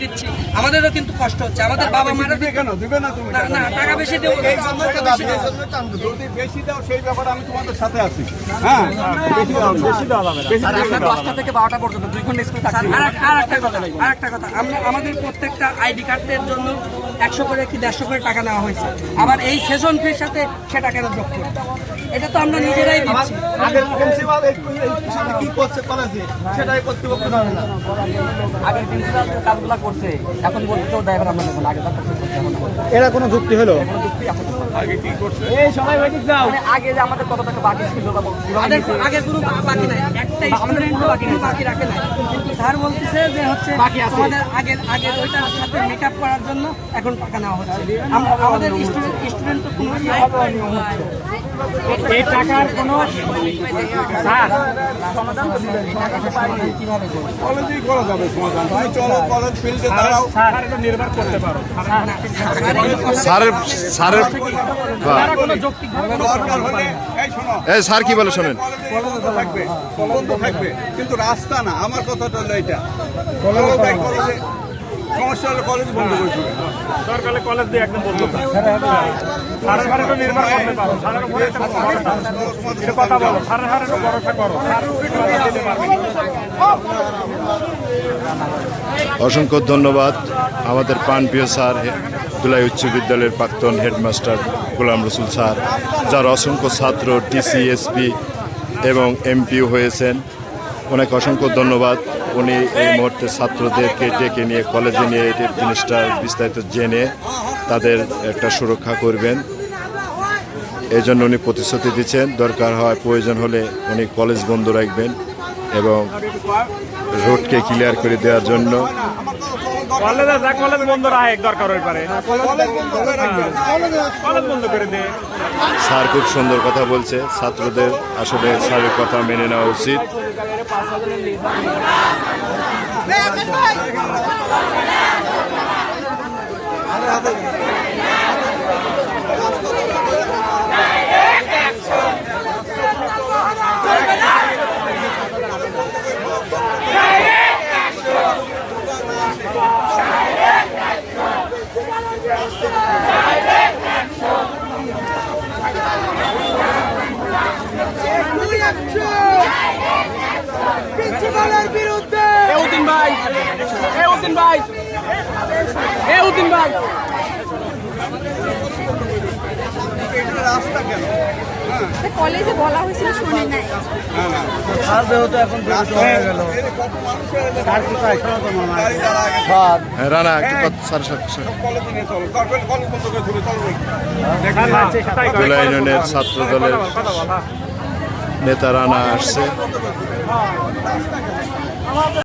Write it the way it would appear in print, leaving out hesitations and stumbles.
দিচ্ছি, আমাদেরও কিন্তু কষ্ট হচ্ছে। আমাদের বাবা মারা কেন দিবে না তুমি? না টাকা বেশি দেবো, যদি বেশি দাও সেই ব্যাপারে আমি তোমাদের সাথে আছি। হ্যাঁ বেশি দাও, বেশি দাও যাবে না। 10টা থেকে 12টা পর্যন্ত 2 ঘন্টা স্কুল থাকছে। আরেকটা কথা, আমাদের প্রত্যেকটা আইডি কার্ডের জন্য 100 করে কি 150 করে টাকা নেওয়া হয়েছে। আবার এই সেশন ফির সাথে সেটা কেন যোগ করবে? এটা তো আমরা নিজেরাই দিচ্ছি। আগের প্রিন্সিপাল সাথে কি করছে কলেজে সেটাই কর্তৃপক্ষ জানে না। আগের প্রিন্সিপাল কাজগুলো করছে, এখন বলতে ড্রাইভার আমরা নেব না, আগে দরকার করছে এখন এরা কোনো যুক্তি হলো? কোনো যুক্তি এখন আগে কি করছে? এই সবাই বাইরে যাও। মানে আগে যে আমাদের কত টাকা বাকি ছিল বা আগে কোনো বাকি নাই, একটা স্টুডেন্টও বাকি রাখে নাই। কিন্তু স্যার বলতেছে যে হচ্ছে আমাদের আগের ওইটার সাথে মেকআপ করার জন্য এখন টাকা নেওয়া হচ্ছে। আমাদের স্টুডেন্ট তো কোনো এই টাকার কোনো কলেজেই করা যাবে সমাধান। তুমি চলো কলেজ ফিল্ডে দাঁড়াও। নির্ভর করতে পারো। স্যারের দরকার হলে এই শোনো, এই স্যার কি বলে শোনেন। কলেজ থাকবে, বন্ধ থাকবে, কিন্তু রাস্তা না। আমার কথাটা হলো এটা, কলেজে সমস্যা হলে কলেজ বন্ধ করে দেবে। সরকারে কলেজ দিয়ে একদম বলতে সারের হারে তো নির্ভর করতে পারো। সারের উপরে একটা কথা বলো, সারের হারে তো ভরসা করো। অসংখ্য ধন্যবাদ আমাদের প্রাণপ্রিয় স্যার, ধুলাই উচ্চ বিদ্যালয়ের প্রাক্তন হেডমাস্টার গোলাম রসুল স্যার, যার অসংখ্য ছাত্র টিসি, এসপি এবং এমপিও হয়েছেন। অনেক অসংখ্য ধন্যবাদ। উনি এই মুহূর্তে ছাত্রদেরকে ডেকে নিয়ে কলেজে নিয়ে এই জিনিসটা বিস্তারিত জেনে তাদের একটা সুরক্ষা করবেন, এই জন্য উনি প্রতিশ্রুতি দিচ্ছেন। দরকার হয় প্রয়োজন হলে উনি কলেজ বন্ধ রাখবেন এবং রোডকে ক্লিয়ার করে দেওয়ার জন্য। কলেজ বন্ধ রাখে দরকার হয়ে পারে, কলেজ বন্ধ করে দে। স্যার খুব সুন্দর কথা বলছে, ছাত্রদের আসলে স্যারের কথা মেনে নেওয়া উচিত। প্রিন্সিপালের বিরুদ্ধে উদ্দিন ভাই রাস্তা কেন? কলেজে বলা হয়েছিল শুনে নাই। হ্যাঁ রানা একটু স্যারের সাথে কলেজে নিয়ে চলো, দরকার কলেজ বন্ধ করে চলে চলো। ধুলাই ইউনিয়নের ছাত্র দলের নেতা রানা আসছে।